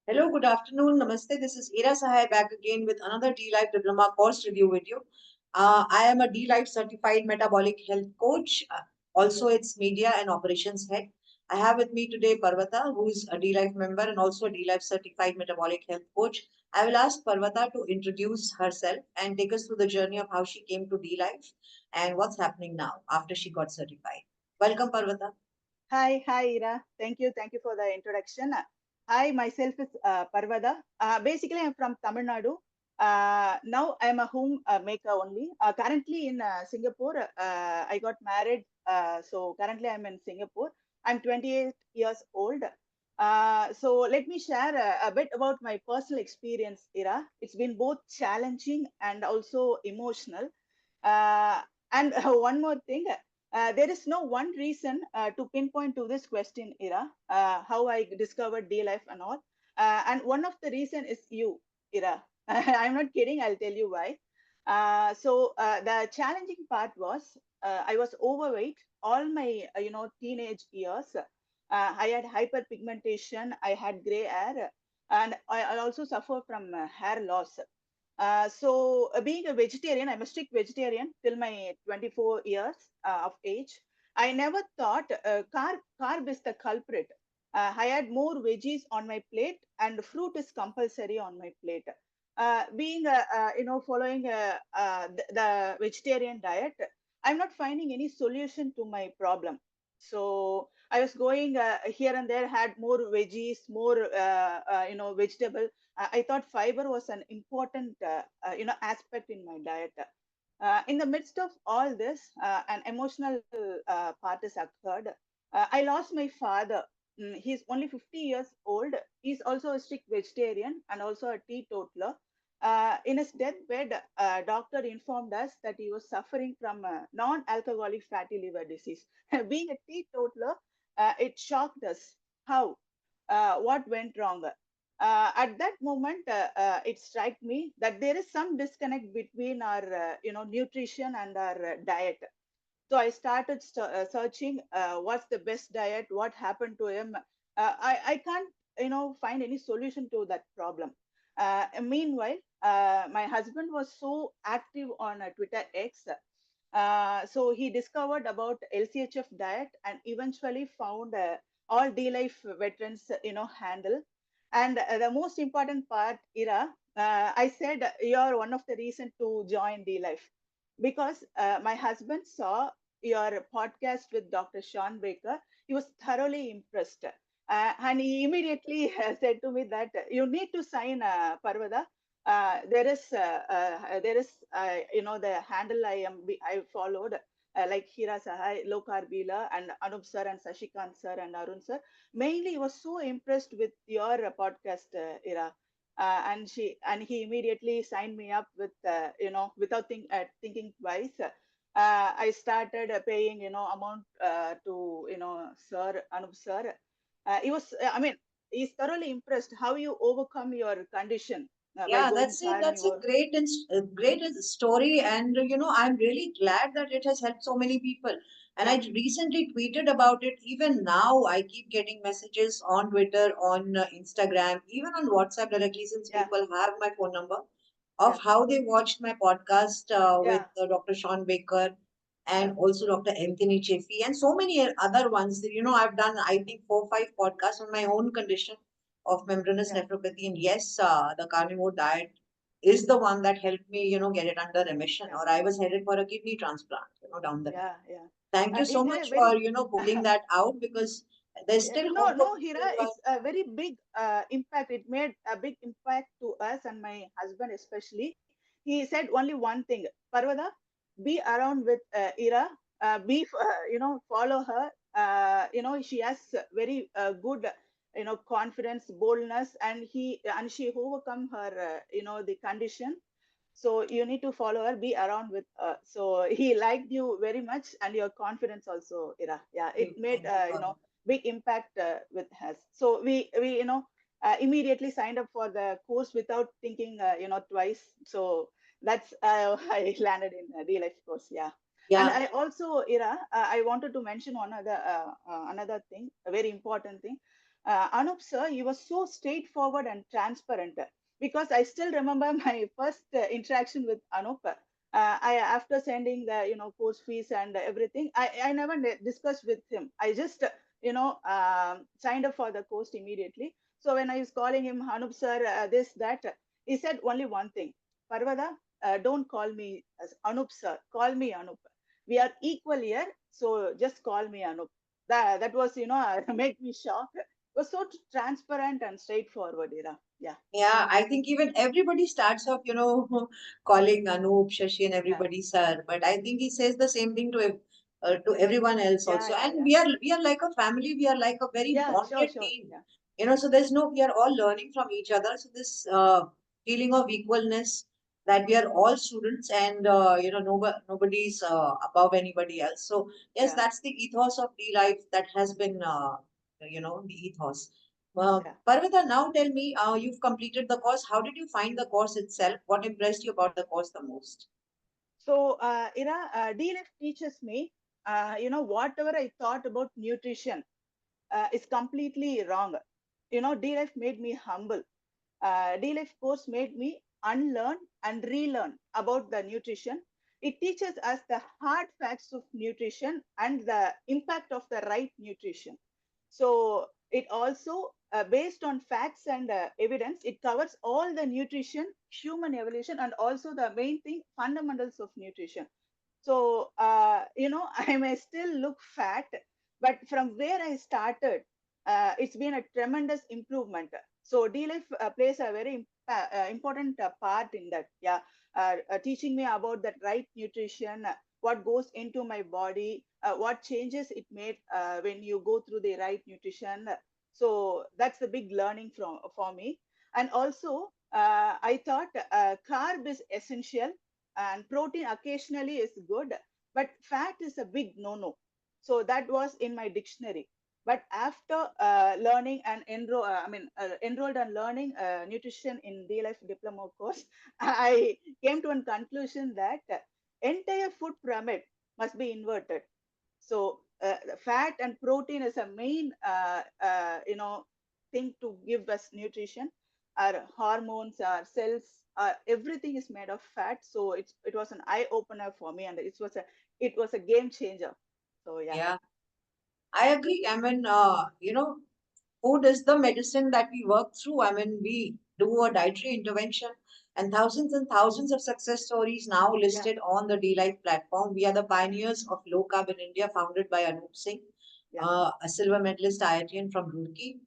Hello, good afternoon. Namaste. This is Ira Sahai back again with another D-Life Diploma course review video. I am a D-Life certified metabolic health coach. Also, it's media and operations head. I have with me today Parvatha, who is a D-Life member and also a D-Life certified metabolic health coach. I will ask Parvatha to introduce herself and take us through the journey of how she came to D-Life and what's happening now after she got certified. Welcome, Parvatha. Hi, Ira. Thank you for the introduction. Hi, myself is Parvada. Basically, I'm from Tamil Nadu. Now I'm a home maker only. Currently in Singapore, I got married. So currently I'm in Singapore. I'm 28 years old. So let me share a bit about my personal experience, Ira. It's been both challenging and also emotional. Uh, and one more thing, there is no one reason to pinpoint to this question, Ira, how I discovered day life and all. And one of the reason is you, Ira. I'm not kidding. I'll tell you why. The challenging part was I was overweight all my teenage years. I had hyperpigmentation. I had gray hair, and I also suffer from hair loss. Being a vegetarian, I'm a strict vegetarian till my 24 years of age. I never thought carb is the culprit. I had more veggies on my plate, and fruit is compulsory on my plate. Following the vegetarian diet, I'm not finding any solution to my problem. So I was going here and there, had more veggies, more vegetable. I thought fiber was an important aspect in my diet. In the midst of all this, an emotional part has occurred. I lost my father. He's only 50 years old. He's also a strict vegetarian and also a teetotaler. In his deathbed, doctor informed us that he was suffering from non-alcoholic fatty liver disease. Being a teetotaler, it shocked us. How? What went wrong? At that moment, it struck me that there is some disconnect between our nutrition and our diet. So I started searching what's the best diet, what happened to him. I can't find any solution to that problem. Meanwhile, my husband was so active on Twitter X. So he discovered about lchf diet and eventually found all d-life veterans handle. And the most important part, Ira, I said you're one of the reason to join d-life because my husband saw your podcast with Dr. Sean Baker. He was thoroughly impressed. And he immediately said to me that you need to sign Parvada. The handle I followed, like Hira Sahai, Lowcarb and Anup sir and Sashikant sir and Arun sir. Mainly, he was so impressed with your podcast, Ira. And he immediately signed me up with without thinking twice. I started paying amount to sir Anup sir. He was I mean he's thoroughly impressed how you overcome your condition by Yeah, going that's a carnivore. great story, and I'm really glad that it has helped so many people. And I Yeah, recently tweeted about it. Even now, I keep getting messages on Twitter, on Instagram, even on WhatsApp directly, since yeah, people have my phone number, yeah, of how they watched my podcast with yeah, Dr. Sean Baker yeah, and also Dr. Anthony Chaffee and so many other ones. I've done, I think, 4, 5 podcasts on my own condition of membranous yeah, nephropathy. And yes, the carnivore diet is the one that helped me, get it under remission, yeah, or I was headed for a kidney transplant, down the line. yeah, yeah. Thank you It so did a much for, very pulling that out because there's still no, hope for no, people Hira, who are, it's a very big impact. It made a big impact to us and my husband especially. He said only one thing, Parvada, be around with Ira, follow her. She has very good, confidence, boldness, and she overcome her, the condition. So you need to follow her, be around with her. So he liked you very much and your confidence also, Ira. Yeah, it great. made Thank you, Pawan. big impact with us. So we immediately signed up for the course without thinking twice. So that's I landed in real life course. Yeah. And Yeah. I also, Ira, I wanted to mention one other another thing, a very important thing. Anup sir, he was so straightforward and transparent, because I still remember my first interaction with Anup. I after sending the course fees and everything, I never discussed with him. I just signed up for the course immediately. So when I was calling him Anup sir, this that, he said only one thing: Parvata, don't call me as Anup sir, call me Anup. We are equal here, so just call me Anup. That was made me shocked. It was so transparent and straightforward, Ira. Yeah, Yeah, I think even everybody starts off, calling Anup, Shashi, and yeah, everybody sir. But I think he says the same thing to everyone else yeah, also. yeah, And yeah, we are like a family. We are like a very yeah. Sure, bonded sure. team. Yeah, So there's no, we are all learning from each other. So this feeling of equalness, that we are all students, and nobody's above anybody else. So yes, yeah, that's the ethos of the life that has been the ethos. yeah. Parvata, now tell me, you've completed the course. How did you find the course itself? What impressed you about the course the most? So, Ira, DLF teaches me, whatever I thought about nutrition is completely wrong. DLF made me humble. DLF course made me unlearn and relearn about the nutrition. It teaches us the hard facts of nutrition and the impact of the right nutrition. So it also, based on facts and evidence, it covers all the nutrition, human evolution, and also the main thing, fundamentals of nutrition. So, I may still look fat, but from where I started, it's been a tremendous improvement. So, DLife plays a very important part in that. Yeah, teaching me about that right nutrition, what goes into my body, what changes it made when you go through the right nutrition. So, that's the big learning from for me. And also, I thought carb is essential and protein occasionally is good, but fat is a big no-no. So that was in my dictionary. But after learning and enrolled and learning nutrition in DLife diploma course, I came to a conclusion that entire food pyramid must be inverted. So fat and protein is a main thing to give us nutrition. Our hormones, our cells, everything is made of fat. So it was an eye opener for me, and it was a game changer. So yeah, Yeah, I agree. I mean, food is the medicine that we work through. I mean, we do a dietary intervention, and thousands of success stories now yeah, listed on the D-Life platform. We are the yeah, pioneers of low carb in India, founded by Anup Singh, yeah, a silver medalist IITian from Roorkee.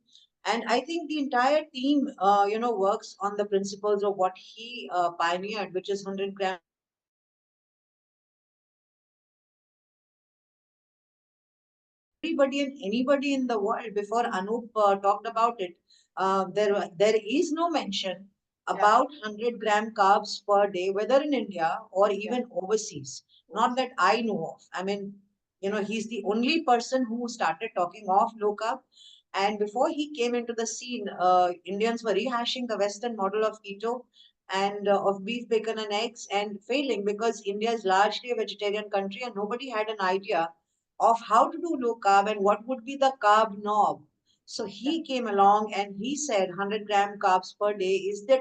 And I think the entire team, works on the principles of what he pioneered, which is 100 grams per day, everybody and anybody in the world. Before Anup talked about it, there is no mention yeah, about 100-gram carbs per day, whether in India or yeah. even overseas. Not Overseas. that I know of. I mean, he's the only person who started talking of low carb. And before he came into the scene, Indians were rehashing the Western model of keto and of beef, bacon, and eggs, and failing because India is largely a vegetarian country and nobody had an idea of how to do low carb and what would be the carb knob. So Yeah, he came along and he said 100-gram carbs per day is the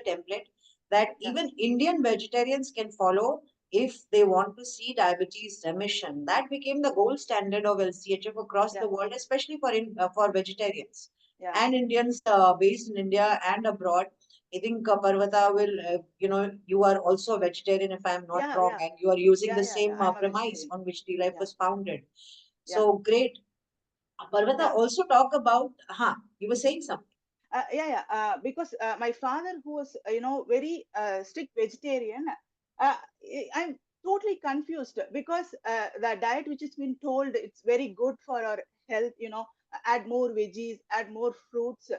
template that yeah, even Indian vegetarians can follow if they want to see diabetes remission. That became the gold standard of LCHF across yeah, the world, especially for vegetarians yeah, and Indians based in India and abroad. I think Parvata will, you are also a vegetarian if I'm not yeah, wrong, yeah, and you are using yeah, the yeah, yeah. same I'm a premise vegetarian. on which D-Life Yeah, was founded. yeah, So great. Parvata yeah. also talk about, you were saying something. Yeah, yeah. Because my father, who was, very strict vegetarian, I'm totally confused because the diet which has been told it's very good for our health, add more veggies, add more fruits.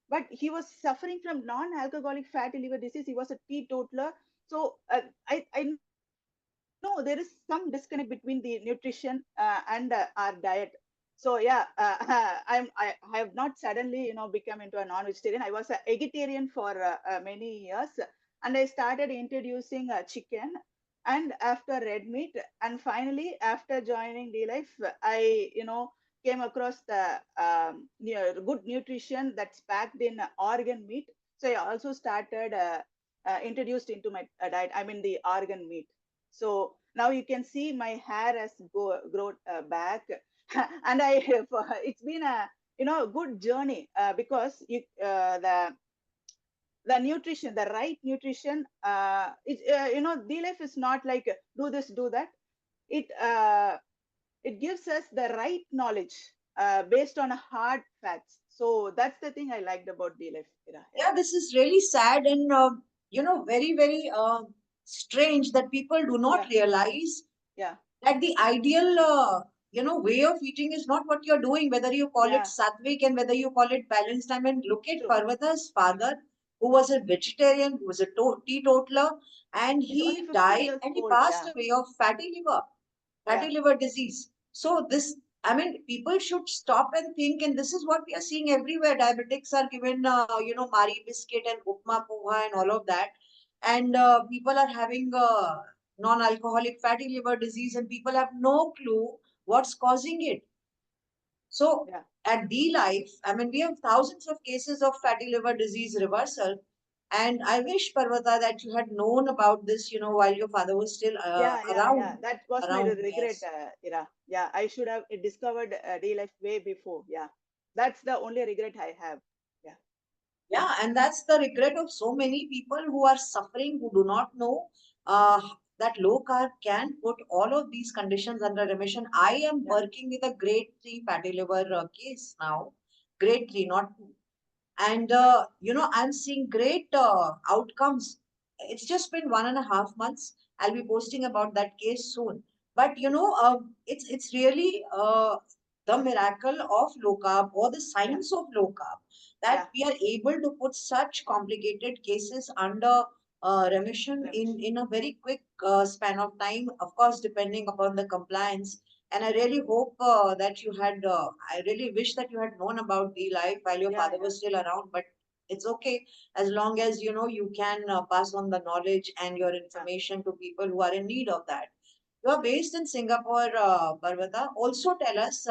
But he was suffering from non-alcoholic fatty liver disease. He was a teetotaler. So I know there is some disconnect between the nutrition and our diet. So yeah, I have not suddenly become into a non-vegetarian. I was a vegetarian for many years, and I started introducing chicken and after red meat, and finally after joining D Life, I came across the good nutrition that's packed in organ meat. So I also started introduced into my diet. I mean the organ meat. So now you can see my hair has grown back, and I have, it's been a good journey because the nutrition, the right nutrition, D-Life is not like do this, do that. It gives us the right knowledge based on hard facts. So that's the thing I liked about D-Life. Yeah, this is really sad and very very strange that people do not Yeah, realize yeah, that the ideal way of eating is not what you're doing, whether you call it yeah, sattvic and whether you call it balanced. I mean, look at true. Parvatha's father, who was a vegetarian, who was a teetotaler, and He's only he 50 died years and he old. passed Yeah, away of fatty yeah, liver disease. So this, I mean, people should stop and think, and this is what we are seeing everywhere. Diabetics are given, Mari biscuit and upma poha and all of that, and people are having non-alcoholic fatty liver disease, and people have no clue what's causing it. So yeah. at D Life, I mean, we have thousands of cases of fatty liver disease reversal. And I wish, Parvata, that you had known about this, while your father was still Yeah. around. That was my Around, regret, yes. Yeah, I should have discovered D-Life way before. Yeah, that's the only regret I have. Yeah, Yeah, and that's the regret of so many people who are suffering, who do not know uh, that low carb can put all of these conditions under remission. I am yeah, working with a grade 3 fatty liver case now, grade 3, not 2. And I'm seeing great outcomes. It's just been 1.5 months. I'll be posting about that case soon. But it's really the miracle of low carb or the yeah, science of low carb that yeah. we are able to put such complicated cases under remission in Remission. in a very quick span of time, of course depending upon the compliance. And I really hope that you had, I really wish that you had known about the life while your Yeah, father yeah, was still around, but it's okay as long as you can pass on the knowledge and your yeah, information to people who are in need of that. You are based in Singapore, Parvata. Also tell us,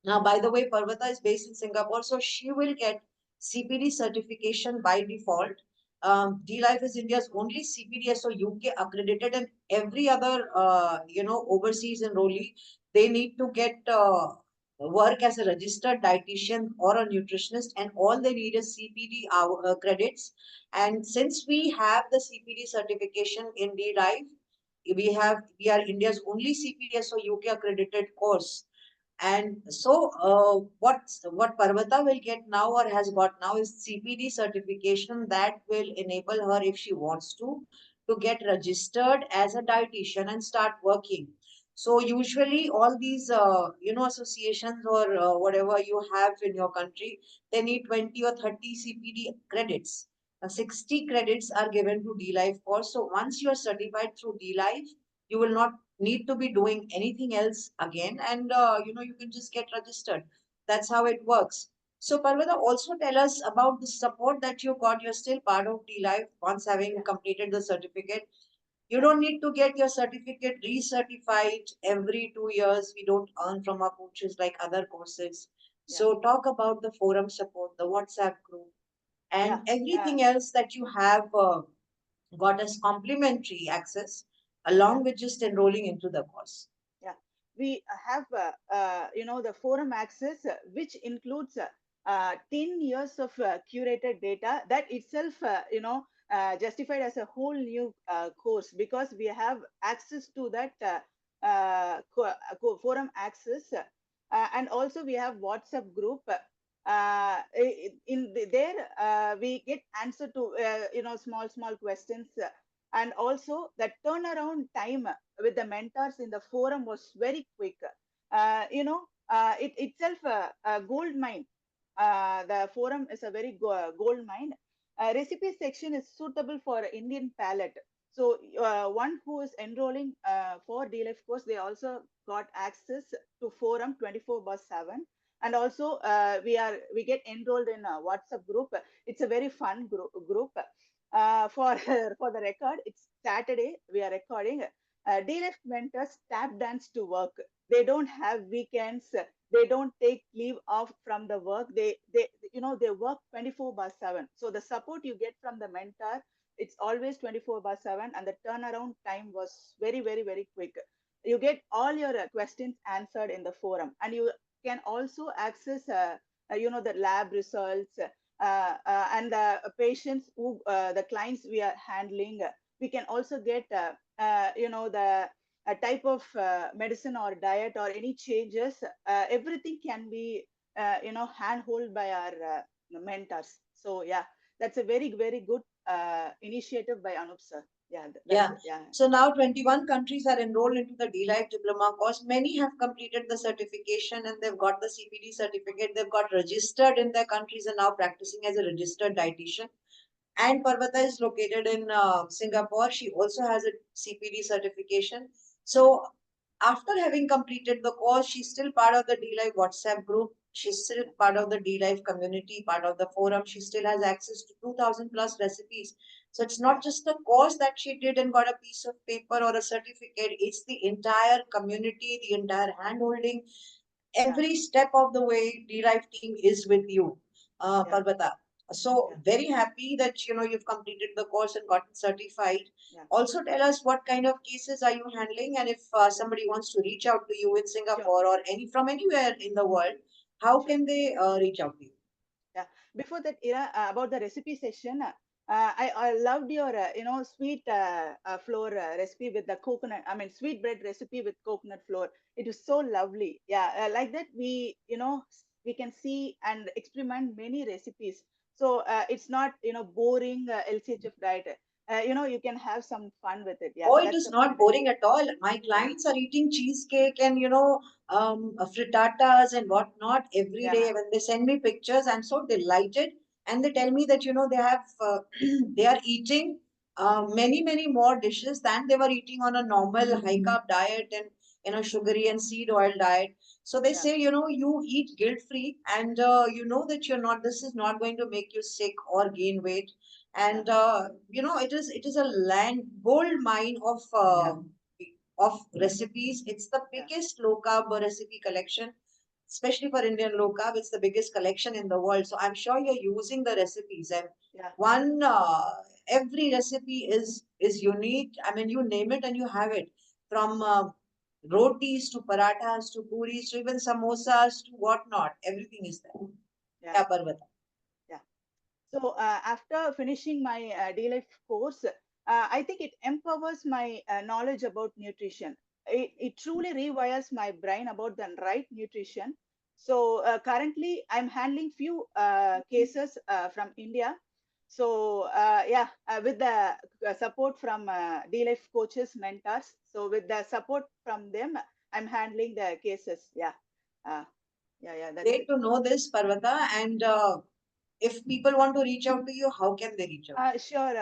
now, by the way, Parvata is based in Singapore, so she will get CPD certification by default. D-Life is India's only CPD, so UK accredited, and every other, overseas enrollee, they need to get work as a registered dietitian or a nutritionist, and all they need is CPD credits. And since we have the CPD certification in D-Life, we are India's only CPD, so UK accredited course. And so, what Parvata will get now or has got now is CPD certification that will enable her, if she wants to get registered as a dietitian and start working. So usually all these associations or whatever you have in your country, they need 20 or 30 CPD credits. 60 credits are given to D Life course. So once you are certified through D Life, you will not need to be doing anything else again, and you can just get registered. That's how it works. So Parvata, also tell us about the support that you got. You're still part of D Life once having yeah, completed the certificate. You yeah, don't need to get your certificate recertified every 2 years. We don't earn from our coaches like other courses. yeah, So talk about the forum support, the WhatsApp group, yeah. and everything else that you have got as complimentary access Yeah. along with just enrolling into the course. Yeah, we have the forum access, which includes 10 years of curated data that itself justified as a whole new course, because we have access to that forum access, and also we have WhatsApp group. There we get answer to small questions, and also the turnaround time with the mentors in the forum was very quick. It itself a gold mine. The forum is a very gold mine. Recipe section is suitable for Indian palate. So one who is enrolling for DLF course, they also got access to forum 24/7. And also we get enrolled in a WhatsApp group. It's a very fun group. For for the record, it's Saturday. We are recording. D-Left mentors tap dance to work. They don't have weekends. They don't take leave off from the work. They work 24/7. So the support you get from the mentor, it's always 24/7, and the turnaround time was very, very, very quick. You get all your questions answered in the forum, and you can also access the lab results, and the patients who the clients we are handling. We can also get the a type of medicine or diet or any changes. Everything can be handhold by our mentors. So yeah, that's a very, very good initiative by Anup sir. Yeah, that's Yeah. it. Yeah. So now 21 countries are enrolled into the D-Life Diploma course. Many have completed the certification and they've got the CPD certificate. They've got registered in their countries and now practicing as a registered dietitian. And Parvatha is located in Singapore. She also has a CPD certification. So after having completed the course, she's still part of the D-Life WhatsApp group. She's still Yeah. part of the D-Life community, part of the forum. She still has access to 2000 plus recipes. So it's Yeah. not just the course that she did and got a piece of paper or a certificate. It's the entire community, the entire handholding, Yeah. every step of the way. D-Life team is with you, Yeah. Parvata. So Yeah. very happy that you've completed the course and gotten certified. Yeah. Also tell us what kind of cases are you handling, and if somebody wants to reach out to you in Sure. Singapore or any from anywhere in the world, how Sure. can they reach out to you? Yeah. Before that, Ira, about the recipe session, I loved your sweet flour recipe with the coconut. I mean, sweet bread recipe with coconut flour. It was so lovely. Yeah, like that we can see and experiment many recipes. So it's not boring LCHF diet. You can have some fun with it. Yeah, Oh, it that's is the not point. boring at all. My Yeah, clients are eating cheesecake and frittatas and whatnot every yeah, day. When they send me pictures, I'm so delighted, and they tell me that they have they are eating many more dishes than they were eating on a normal high carb diet and sugary and seed oil diet. So they yeah, say you eat guilt free, and you know that you're not. This is not going to make you sick or gain weight, yeah, and it is a land gold mine yeah, of recipes. It's the yeah, biggest low carb recipe collection, especially for Indian low carb. It's the biggest collection in the world, so I'm sure you're using the recipes. And yeah. one every recipe is unique. I mean, you name it and you have it, from rotis to parathas to puris to even samosas to whatnot. Everything is there. Yeah. Yeah, Parvata. Yeah. So after finishing my D-Life course, I think it empowers my knowledge about nutrition. It truly rewires my brain about the right nutrition. So currently, I'm handling few cases from India. So yeah, with the support from D-Life coaches, mentors. So with the support from them, I'm handling the cases. Yeah, uh, yeah. That's Great it. to know this, Parvata. And if people want to reach out to you, how can they reach out? Sure.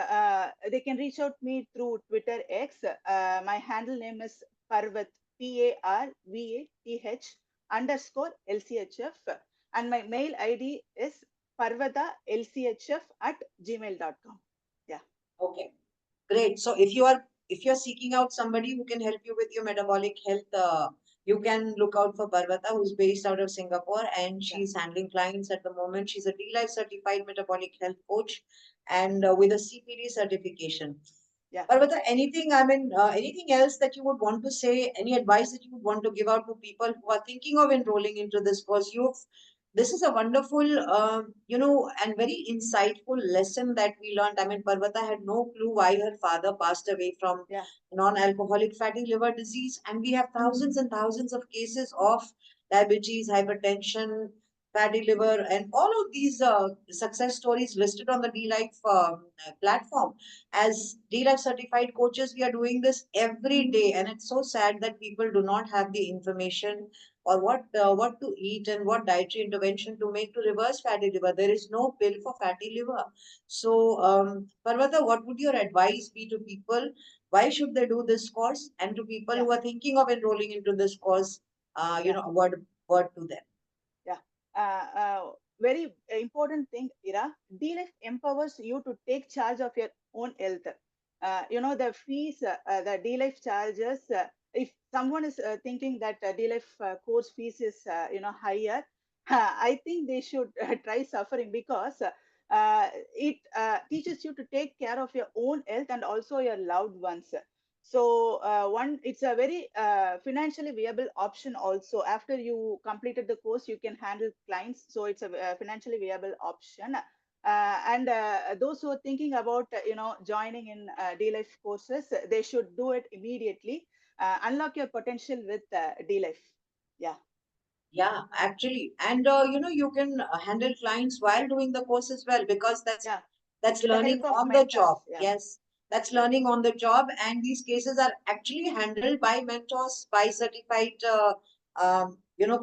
They can reach out me through Twitter X. My handle name is Parvath, Parvath underscore LCHF. And my mail ID is parvathalchf@gmail.com. Yeah. Okay, great. So if you're seeking out somebody who can help you with your metabolic health, you can look out for Parvata, who's based out of Singapore, and Yeah. she's handling clients at the moment. She's a D-Life certified metabolic health coach, and with a CPD certification. Yeah. Parvata, anything else that you would want to say? Any advice that you would want to give out to people who are thinking of enrolling into this course? This is a wonderful, and very insightful lesson that we learned. I mean, Parvata had no clue why her father passed away from Yeah. non-alcoholic fatty liver disease, and we have thousands and thousands of cases of diabetes, hypertension, fatty liver, and all of these success stories listed on the D-Life platform. As D-Life certified coaches, we are doing this every day, and it's so sad that people do not have the information or what to eat and what dietary intervention to make to reverse fatty liver. There is no pill for fatty liver. So, Parvata, what would your advice be to people? Why should they do this course? And to people Yeah. who are thinking of enrolling into this course, Yeah. a word to them. Yeah. Very important thing, Ira. D-Life empowers you to take charge of your own health. The fees, the D-Life charges. if someone is thinking that DLife course fees is higher, I think they should try suffering, because it teaches you to take care of your own health and also your loved ones. So one, it's a very financially viable option. Also, after you completed the course, you can handle clients, so it's a financially viable option. And those who are thinking about joining in DLife courses, they should do it immediately. Unlock your potential with DLife. Yeah, Yeah, actually. And you can handle clients while doing the course as well, because yeah, that's with the learning help of on the mentors. job. Yeah, Yes, that's learning on the job. And these cases are actually handled by mentors, by certified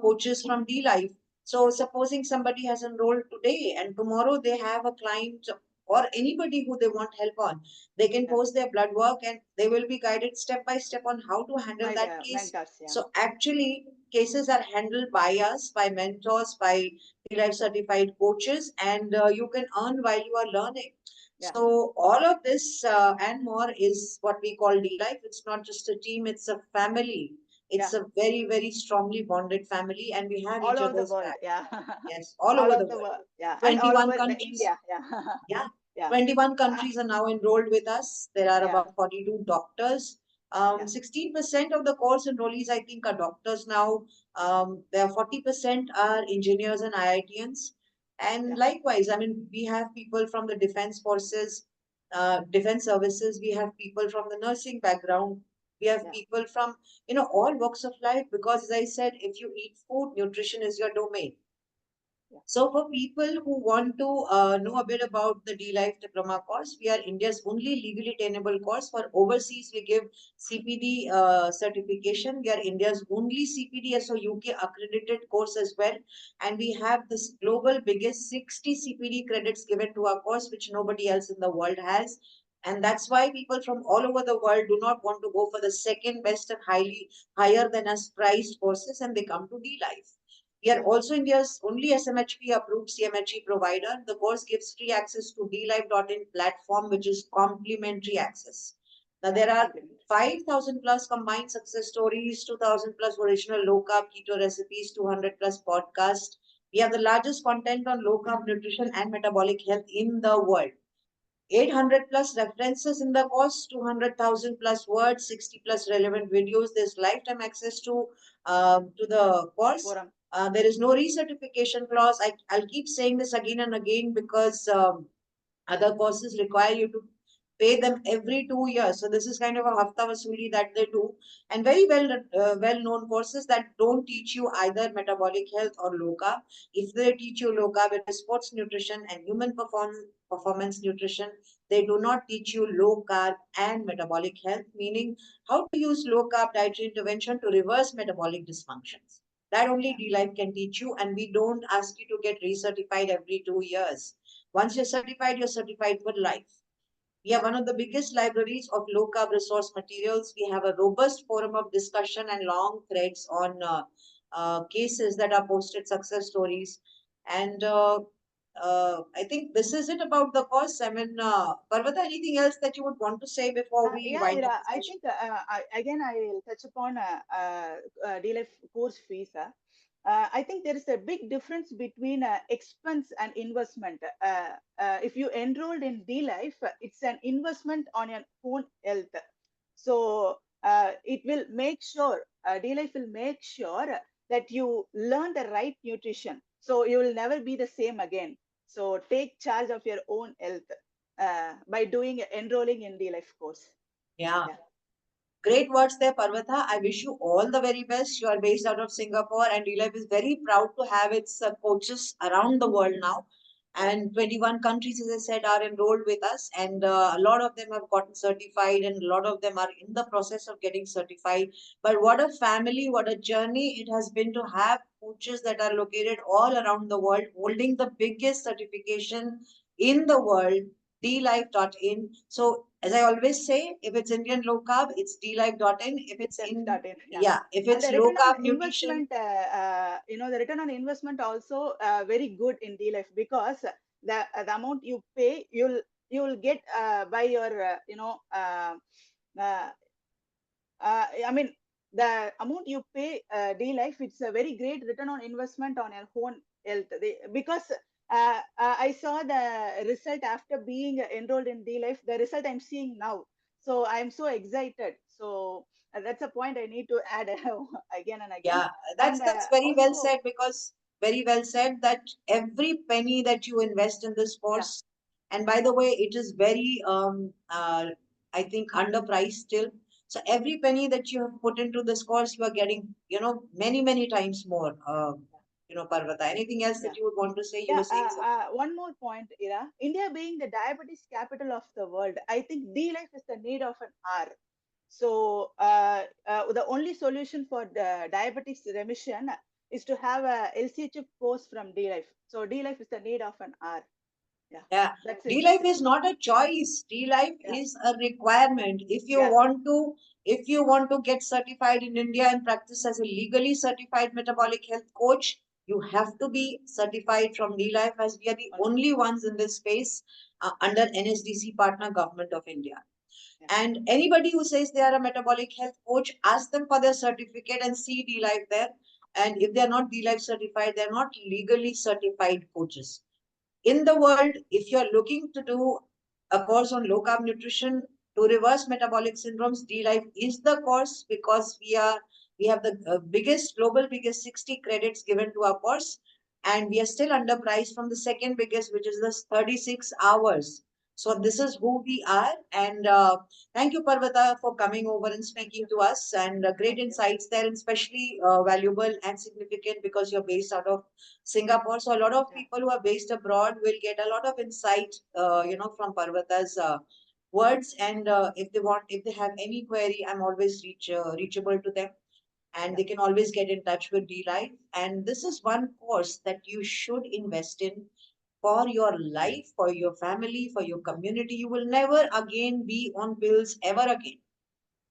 coaches from D Life. So supposing somebody has enrolled today and tomorrow they have a client or anybody who they want help on, they can yeah, post their blood work and they will be guided step by step on how to handle my that case. mentors. Yeah, So actually, cases are handled by us, by mentors, by life certified coaches, and you can earn while you are learning. yeah, So all of this and more is what we call D Life. It's not just a team; it's a family. yeah. It's a very, very strongly bonded family, and we have All each over the other's world. back. Yeah, Yes, all all over over the the world. world. Yeah, and all 21 over the countries. India. Yeah, Yeah, yeah, 21 uh, countries are now enrolled with us. There are yeah, about 42 doctors. yeah, 16% of the course enrollees, I think, are doctors now. There are 40% are engineers and IITians. And yeah, likewise, I mean, we have people from the defense forces, defense services. We have people from the nursing background. We have yeah, people from, all walks of life. Because as I said, if you eat food, nutrition is your domain. yeah, So for people who want to know a bit about the D-Life Diploma course, we are India's only legally attainable course. For overseas, we give CPD certification. We are India's only CPD SO UK accredited course as well. And we have this global biggest 60 CPD credits given to our course, which nobody else in the world has. And that's why people from all over the world do not want to go for the second best and higher than us priced courses, and they come to D-Life. We are yeah, also India's only SMHP approved CMHE provider. The course gives free access to dlife.in platform, which is complimentary access. Now, yeah. there are Compliment. 5,000 plus combined success stories, 2,000 plus original low carb keto recipes, 200 plus podcasts. We have the largest content on low carb nutrition and metabolic health in the world. 800 plus references in the course, 200,000 plus words, 60 plus relevant videos. There's lifetime access to the course. Forum. There is no recertification clause. I'll keep saying this again and again because other courses require you to pay them every 2 years. So this is kind of a hafta vasuli that they do, and very well known courses that don't teach you either metabolic health or low carb. If they teach you low carb, it is sports nutrition and human performance nutrition. They do not teach you low carb and metabolic health, meaning how to use low carb dietary intervention to reverse metabolic dysfunctions. That only Yeah, D Life can teach you, and we don't ask you to get recertified every 2 years. Once you're certified for life. We have one of the biggest libraries of low carb resource materials. We have a robust forum of discussion and long threads on cases that are posted, success stories. And I think this is it about the course. I mean, Parvata, anything else that you would want to say before we yeah, wind up Ira, the I session? think again I will touch upon DLife course fees. I think there is a big difference between expense and investment. If you enrolled in DLife, it's an investment on your own health. So it will make sure, DLife will make sure that you learn the right nutrition. So you will never be the same again. So take charge of your own health by doing enrolling in DLife course. Yeah. Yeah, Great words there, Parvatha. I wish you all the very best. You are based out of Singapore, and DLife is very proud to have its coaches around the world now. yeah, And 21 countries, as I said, are enrolled with us, and a lot of them have gotten certified, and a lot of them are in the process of getting certified. But what a family, what a journey it has been to have coaches that are located all around the world, holding the biggest certification in the world, dlife.in. So as I always say, if it's Indian low carb, it's dlife.in. If it's in, DLife.in. Yeah. yeah, if And it's the low return on carb nutrition, investment, the return on investment also very good in DLife, because the amount you pay, you'll get by your uh, I mean the amount you pay D-Life, it's a very great return on investment on your own health. Because I saw the result after being enrolled in D-Life, the result I'm seeing now. So I'm so excited. So that's a point I need to add again and again. Yeah, And that's very well also, said, because very well said that every penny that you invest in this yeah, course, and by the way, it is very I think underpriced still. So every penny that you have put into this course, you are getting, many times more. Parvata, anything else yeah. that you would want to say? You Yeah, were saying something. one more point, Ira. India being the diabetes capital of the world, I think D-Life is the need of an hour. So the only solution for the diabetes remission is to have a LCHF course from D-Life. So D-Life is the need of an hour. Yeah, Yeah, that's it. D life is not a choice. D life Yeah, is a requirement. yeah, If you want to get certified in India and practice as a legally certified metabolic health coach, you have to be certified from D life, as we are the only. only ones in this space under NSDC partner government of India. Yeah, And anybody who says they are a metabolic health coach, ask them for their certificate and see D life there. And if they are not D life certified, they are not legally certified coaches in the world. If you're looking to do a course on low carb nutrition to reverse metabolic syndromes, D Life is the course, because we have the biggest 60 credits given to our course, and we are still underpriced from the second biggest, which is the 36 hours. So this is who we are, and thank you, Parvata, for coming over and thank speaking you. to us, and great Thank you. insights there, and especially valuable and significant because you're based out of Singapore. So a lot of Yeah, people who are based abroad will get a lot of insight, from Parvata's words. And if they have any query, I'm always reachable to them, and yeah, they can always get in touch with D Life. And this is one course that you should invest in for your life, for your family, for your community. You will never again be on pills ever again.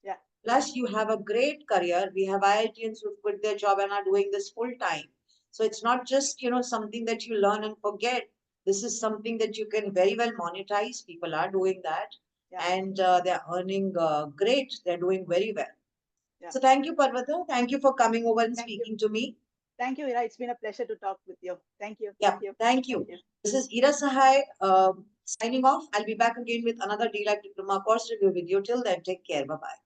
yeah, Plus, you have a great career. We have IITians who quit their job and are doing this full time. So it's not just, something that you learn and forget. This is something that you can very well monetize. People are doing that, yeah, and they're earning great. They're doing very well. yeah. So thank you, Parvata. Thank you for coming over and Thank you. speaking to me. Thank you, Ira. It's been a pleasure to talk with you. Thank you. Yeah, Thank you. thank Thank you. you. This is Ira Sahai signing off. I'll be back again with another D-Life Diploma course review with you. Till then, take care. Bye-bye.